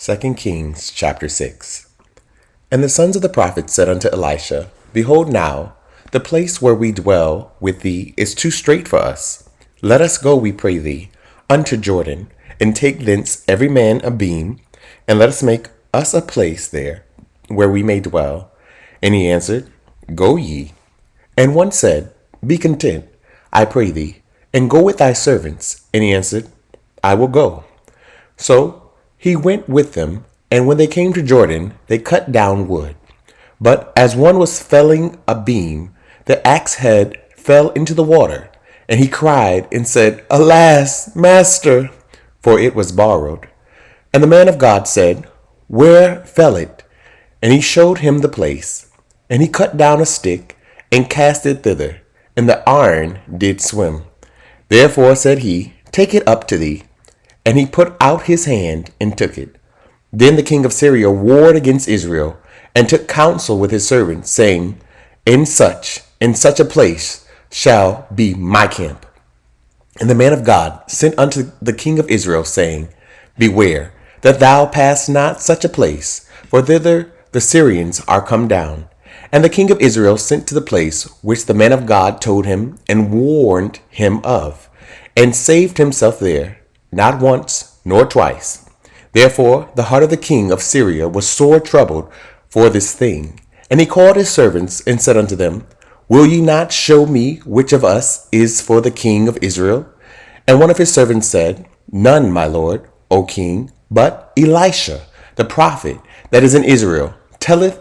2 Kings chapter 6. And the sons of the prophets said unto Elisha, Behold now, the place where we dwell with thee is too strait for us. Let us go, we pray thee, unto Jordan, and take thence every man a beam, and let us make us a place there, where we may dwell. And he answered, Go ye. And one said, Be content, I pray thee, and go with thy servants. And he answered, I will go. So he went with them, and when they came to Jordan, they cut down wood. But as one was felling a beam, the axe head fell into the water, and he cried and said, Alas, master, for it was borrowed. And the man of God said, Where fell it? And he showed him the place. And he cut down a stick, and cast it thither, and the iron did swim. Therefore said he, Take it up to thee. And he put out his hand and took it. Then the king of Syria warred against Israel, and took counsel with his servants, saying, In such a place shall be my camp. And the man of God sent unto the king of Israel, saying, Beware that thou pass not such a place, for thither the Syrians are come down. And the king of Israel sent to the place which the man of God told him, and warned him of, and saved himself there, not once nor twice. Therefore the heart of the king of Syria was sore troubled for this thing. And he called his servants, and said unto them, Will ye not show me which of us is for the king of Israel? And one of his servants said, None, my lord, O king, but Elisha, the prophet that is in Israel, telleth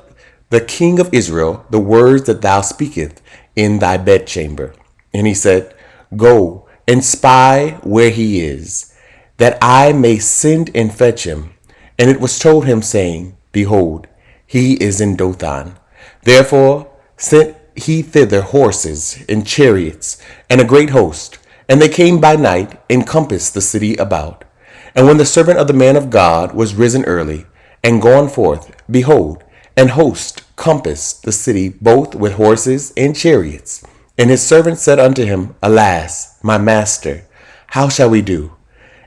the king of Israel the words that thou speakest in thy bedchamber. And he said, Go and spy where he is, that I may send and fetch him. And it was told him, saying, Behold, he is in Dothan. Therefore sent he thither horses and chariots and a great host. And they came by night, and compassed the city about. And when the servant of the man of God was risen early, and gone forth, behold, an host compassed the city both with horses and chariots. And his servant said unto him, Alas, my master, how shall we do?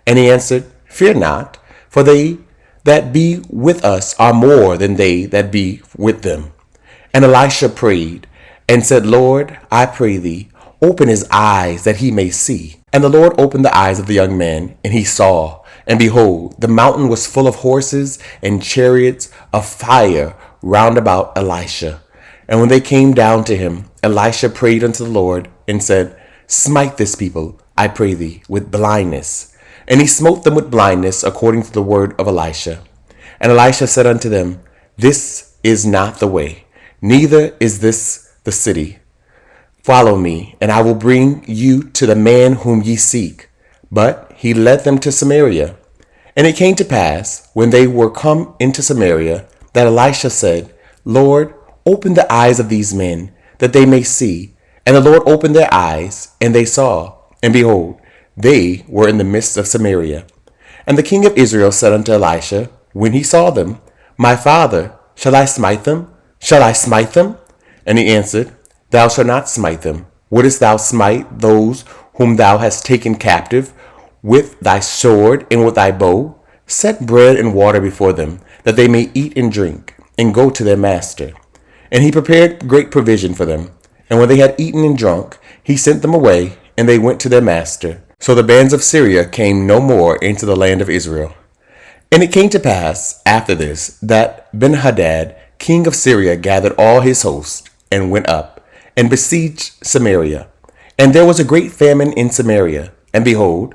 And he answered, Fear not, for they that be with us are more than they that be with them. And Elisha prayed, and said, Lord, I pray thee, open his eyes that he may see. And the Lord opened the eyes of the young man, and he saw. And behold, the mountain was full of horses and chariots of fire round about Elisha. And when they came down to him, Elisha prayed unto the Lord, and said, Smite this people, I pray thee, with blindness. And he smote them with blindness, according to the word of Elisha. And Elisha said unto them, This is not the way, neither is this the city. Follow me, and I will bring you to the man whom ye seek. But he led them to Samaria. And it came to pass, when they were come into Samaria, that Elisha said, Lord, open the eyes of these men, that they may see. And the Lord opened their eyes, and they saw. And behold, they were in the midst of Samaria. And the king of Israel said unto Elisha, when he saw them, My father, shall I smite them? Shall I smite them? And he answered, Thou shalt not smite them. Wouldest thou smite those whom thou hast taken captive with thy sword and with thy bow? Set bread and water before them, that they may eat and drink, and go to their master. And he prepared great provision for them. And when they had eaten and drunk, he sent them away, and they went to their master. So the bands of Syria came no more into the land of Israel. And it came to pass after this, that Benhadad, king of Syria, gathered all his host, and went up, and besieged Samaria. And there was a great famine in Samaria. And behold,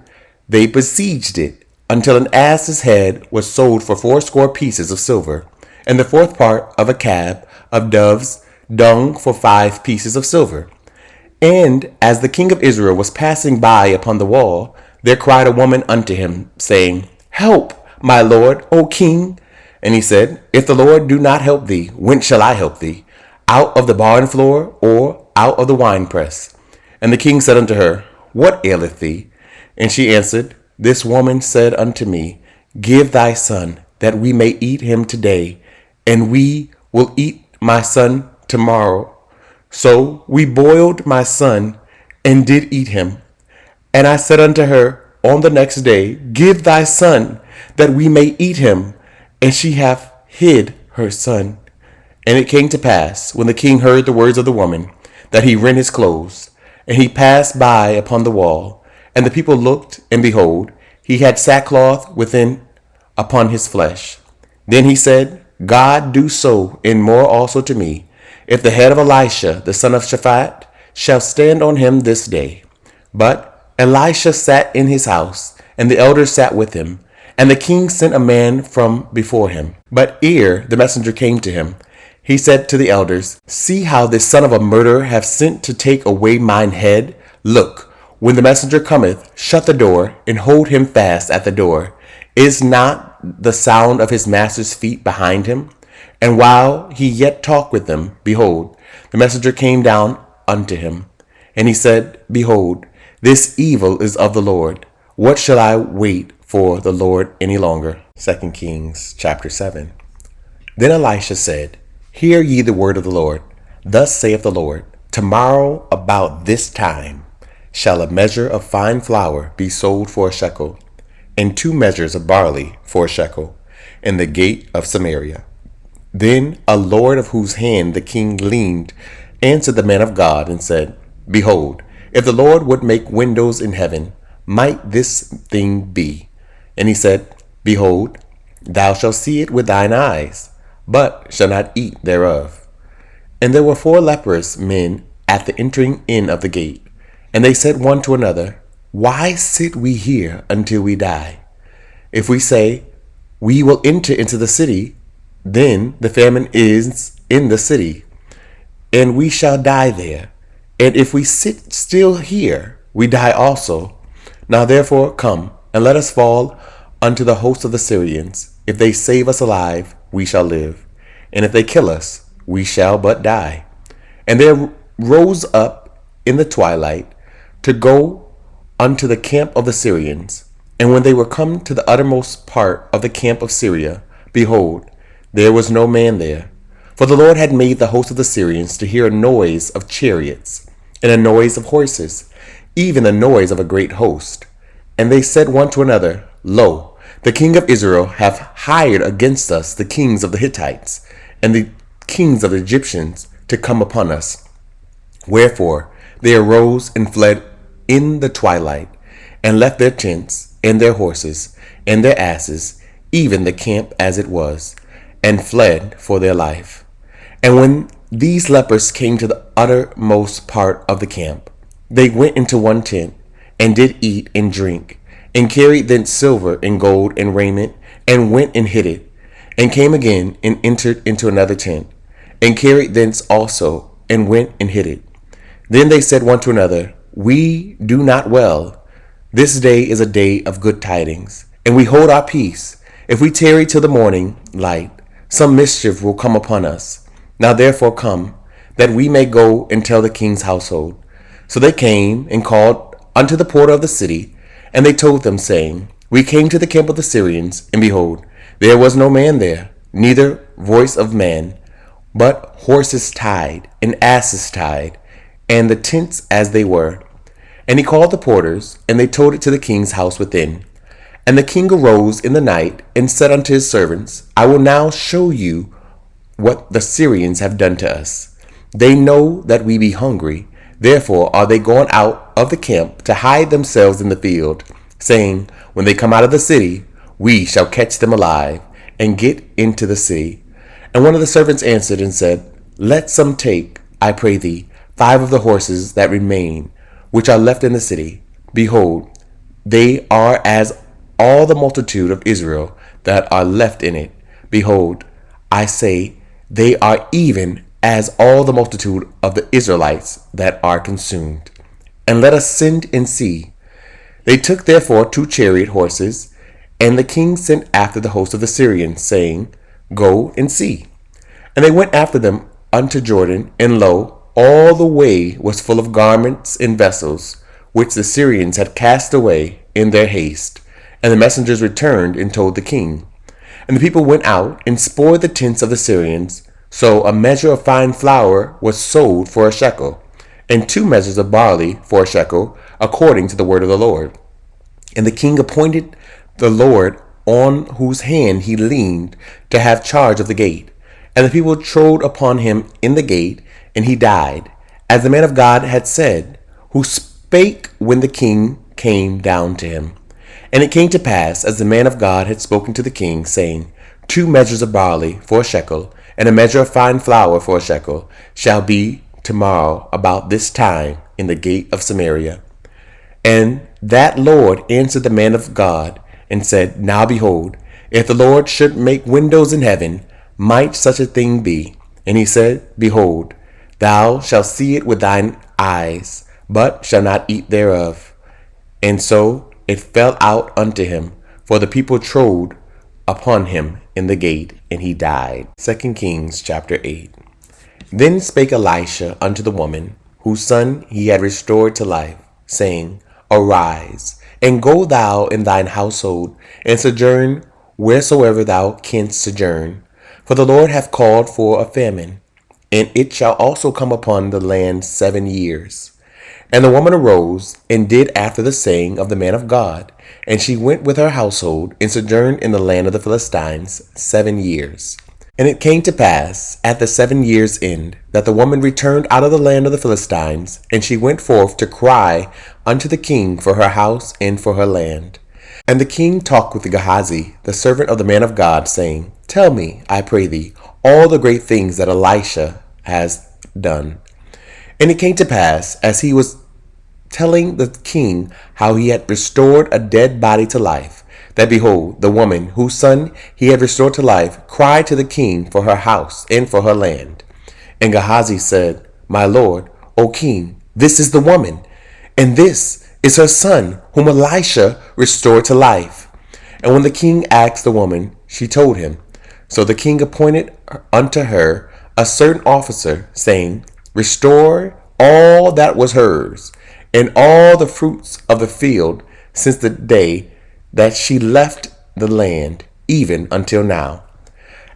they besieged it, until an ass's head was sold for 80 pieces of silver, and the fourth part of a cab of doves' dung for 5 pieces of silver. And as the king of Israel was passing by upon the wall, there cried a woman unto him, saying, Help, my lord, O king. And he said, If the Lord do not help thee, whence shall I help thee? Out of the barn floor, or out of the winepress? And the king said unto her, What aileth thee? And she answered, This woman said unto me, Give thy son, that we may eat him today, and we will eat my son tomorrow. So we boiled my son, and did eat him. And I said unto her on the next day, Give thy son, that we may eat him, and she hath hid her son. And it came to pass, when the king heard the words of the woman, that he rent his clothes, and he passed by upon the wall. And the people looked, and behold, he had sackcloth within upon his flesh. Then he said, God do so and more also to me, if the head of Elisha, the son of Shaphat, shall stand on him this day. But Elisha sat in his house, and the elders sat with him. And the king sent a man from before him. But ere the messenger came to him, he said to the elders, See how this son of a murderer hath sent to take away mine head. Look, when the messenger cometh, shut the door, and hold him fast at the door. Is not the sound of his master's feet behind him? And while he yet talked with them, behold, the messenger came down unto him. And he said, Behold, this evil is of the Lord. What shall I wait for the Lord any longer? 2 Kings chapter 7. Then Elisha said, Hear ye the word of the Lord. Thus saith the Lord, Tomorrow about this time shall a measure of fine flour be sold for a shekel, and 2 measures of barley for a shekel, in the gate of Samaria. Then a lord of whose hand the king leaned answered the man of God and said, Behold, if the Lord would make windows in heaven, might this thing be? And he said, Behold, thou shalt see it with thine eyes, but shall not eat thereof. And there were 4 leprous men at the entering in of the gate. And they said one to another, Why sit we here until we die? If we say, We will enter into the city, then the famine is in the city, and we shall die there. And if we sit still here, we die also. Now therefore come, and let us fall unto the host of the Syrians. If they save us alive, we shall live. And if they kill us, we shall but die. And they rose up in the twilight to go unto the camp of the Syrians. And when they were come to the uttermost part of the camp of Syria, behold, there was no man there. For the Lord had made the host of the Syrians to hear a noise of chariots, and a noise of horses, even the noise of a great host. And they said one to another, Lo, the king of Israel hath hired against us the kings of the Hittites, and the kings of the Egyptians to come upon us. Wherefore they arose and fled in the twilight, and left their tents, and their horses, and their asses, even the camp as it was, and fled for their life. And when these lepers came to the uttermost part of the camp, they went into one tent, and did eat and drink, and carried thence silver and gold and raiment, and went and hid it, and came again and entered into another tent, and carried thence also, and went and hid it. Then they said one to another, We do not well. This day is a day of good tidings, and we hold our peace. If we tarry till the morning light, some mischief will come upon us. Now therefore come, that we may go and tell the king's household. So they came and called unto the porter of the city, and they told them, saying, We came to the camp of the Syrians, and behold, there was no man there, neither voice of man, but horses tied, and asses tied, and the tents as they were. And he called the porters, and they told it to the king's house within. And the king arose in the night, and said unto his servants, I will now show you what the Syrians have done to us. They know that we be hungry, therefore are they gone out of the camp to hide themselves in the field, saying, When they come out of the city, we shall catch them alive, and get into the city. And one of the servants answered and said, Let some take, I pray thee, 5 of the horses that remain, which are left in the city. Behold, they are as all the multitude of Israel that are left in it. Behold, I say, they are even as all the multitude of the Israelites that are consumed. And let us send and see. They took therefore 2 chariot horses, and the king sent after the host of the Syrians, saying, Go and see. And they went after them unto Jordan, and lo, all the way was full of garments and vessels, which the Syrians had cast away in their haste. And the messengers returned and told the king. And the people went out and spoiled the tents of the Syrians. So a measure of fine flour was sold for a shekel, and 2 measures of barley for a shekel, according to the word of the Lord. And the king appointed the Lord on whose hand he leaned to have charge of the gate. And the people trode upon him in the gate, and he died, as the man of God had said, who spake when the king came down to him. And it came to pass, as the man of God had spoken to the king, saying, 2 measures of barley for a shekel, and a measure of fine flour for a shekel, shall be tomorrow about this time in the gate of Samaria. And that Lord answered the man of God, and said, Now behold, if the Lord should make windows in heaven, might such a thing be? And he said, Behold, thou shalt see it with thine eyes, but shalt not eat thereof. And so it fell out unto him, for the people trode upon him in the gate, and he died. 2 Kings chapter 8. Then spake Elisha unto the woman, whose son he had restored to life, saying, Arise, and go thou in thine household, and sojourn wheresoever thou canst sojourn. For the Lord hath called for a famine, and it shall also come upon the land 7 years. And the woman arose, and did after the saying of the man of God, and she went with her household, and sojourned in the land of the Philistines 7 years. And it came to pass, at the 7 years' end, that the woman returned out of the land of the Philistines, and she went forth to cry unto the king for her house and for her land. And the king talked with Gehazi, the servant of the man of God, saying, Tell me, I pray thee, all the great things that Elisha has done. And it came to pass, as he was telling the king how he had restored a dead body to life, that behold, the woman whose son he had restored to life cried to the king for her house and for her land. And Gehazi said, My lord, O king, this is the woman, and this is her son whom Elisha restored to life. And when the king asked the woman, she told him. So the king appointed unto her a certain officer, saying, Restore all that was hers, and all the fruits of the field, since the day that she left the land, even until now.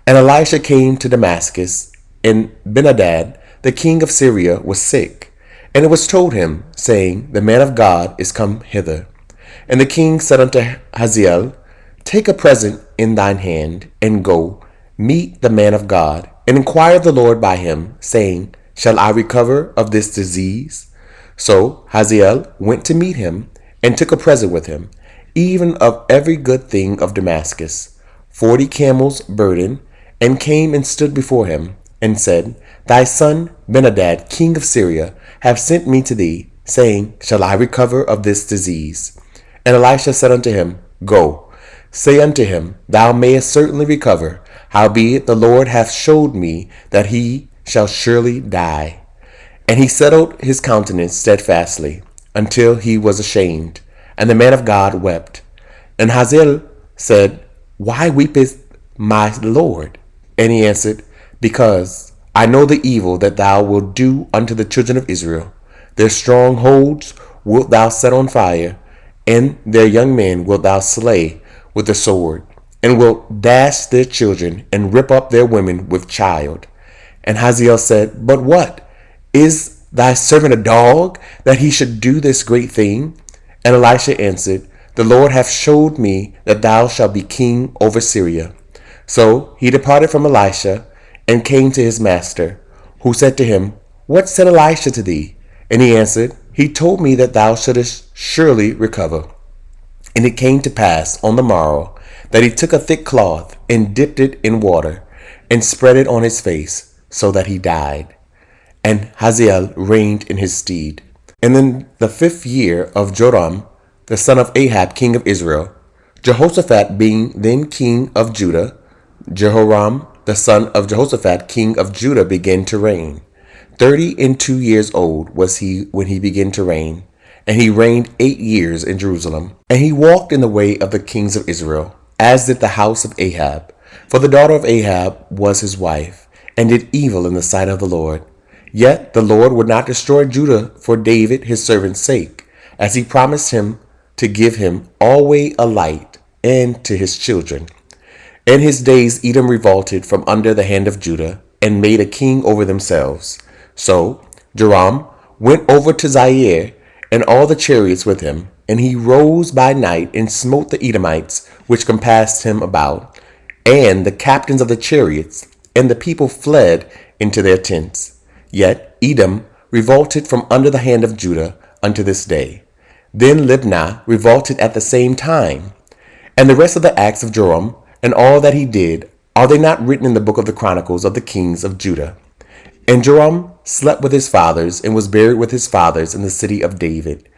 And Elisha came to Damascus, and Ben-hadad, the king of Syria, was sick. And it was told him, saying, The man of God is come hither. And the king said unto Hazael, Take a present in thine hand, and go, meet the man of God, and inquire of the Lord by him, saying, Shall I recover of this disease? So Hazael went to meet him, and took a present with him, even of every good thing of Damascus, 40 camels burden, and came and stood before him, and said, Thy son Ben-hadad, king of Syria, hath sent me to thee, saying, Shall I recover of this disease? And Elisha said unto him, Go, say unto him, Thou mayest certainly recover. Howbeit the Lord hath showed me that he shall surely die. And he settled his countenance steadfastly, until he was ashamed. And the man of God wept. And Hazael said, Why weepeth my Lord? And he answered, Because I know the evil that thou wilt do unto the children of Israel. Their strongholds wilt thou set on fire, and their young men wilt thou slay with the sword, and wilt dash their children, and rip up their women with child. And Hazael said, But what? Is thy servant a dog, that he should do this great thing? And Elisha answered, The Lord hath showed me that thou shalt be king over Syria. So he departed from Elisha, and came to his master, who said to him, What said Elisha to thee? And he answered, He told me that thou shouldest surely recover. And it came to pass on the morrow, that he took a thick cloth, and dipped it in water, and spread it on his face, so that he died. And Hazael reigned in his stead. And in the 5th year of Joram, the son of Ahab, king of Israel, Jehoshaphat being then king of Judah, Jehoram, the son of Jehoshaphat, king of Judah, began to reign. 32 years old was he when he began to reign, and he reigned 8 years in Jerusalem. And he walked in the way of the kings of Israel, as did the house of Ahab. For the daughter of Ahab was his wife, and did evil in the sight of the Lord. Yet the Lord would not destroy Judah for David his servant's sake, as he promised him to give him alway a light, and to his children. In his days Edom revolted from under the hand of Judah, and made a king over themselves. So Joram went over to Zaire, and all the chariots with him. And he rose by night and smote the Edomites, which compassed him about, and the captains of the chariots, and the people fled into their tents. Yet Edom revolted from under the hand of Judah unto this day. Then Libnah revolted at the same time. And the rest of the acts of Joram, and all that he did, are they not written in the book of the Chronicles of the kings of Judah? And Joram slept with his fathers, and was buried with his fathers in the city of David.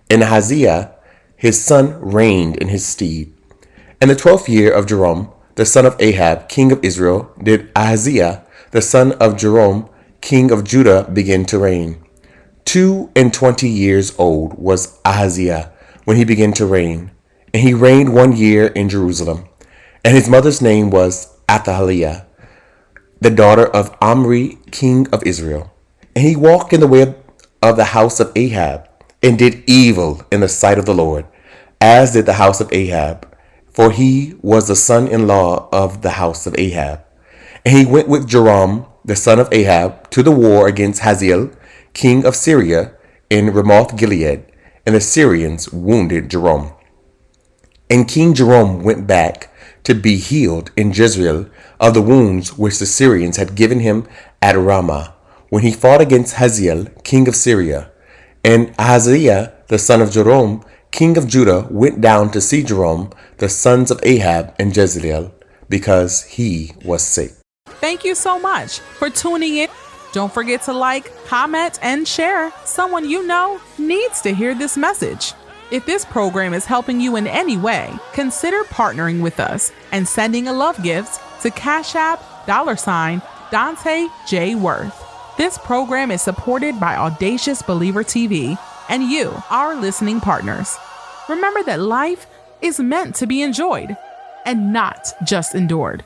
And Ahaziah his son reigned in his stead. In the 12th year of Joram, the son of Ahab, king of Israel, did Ahaziah, the son of Joram, king of Judah, begin to reign. 22 years old was Ahaziah when he began to reign, and he reigned 1 year in Jerusalem. And his mother's name was Athaliah, the daughter of Omri, king of Israel. And he walked in the way of the house of Ahab, and did evil in the sight of the Lord, as did the house of Ahab, for he was the son-in-law of the house of Ahab. And he went with Joram, the son of Ahab, to the war against Hazael, king of Syria, in Ramoth Gilead, and the Syrians wounded Joram. And King Joram went back to be healed in Jezreel of the wounds which the Syrians had given him at Ramah, when he fought against Hazael, king of Syria. And Ahaziah, the son of Joram, king of Judah, went down to see Joram, the sons of Ahab and Jezreel, because he was sick. Thank you so much for tuning in. Don't forget to like, comment, and share. Someone you know needs to hear this message. If this program is helping you in any way, consider partnering with us and sending a love gift to Cash App $Dante J. Worth. This program is supported by Audacious Believer TV and you, our listening partners. Remember that life is meant to be enjoyed and not just endured.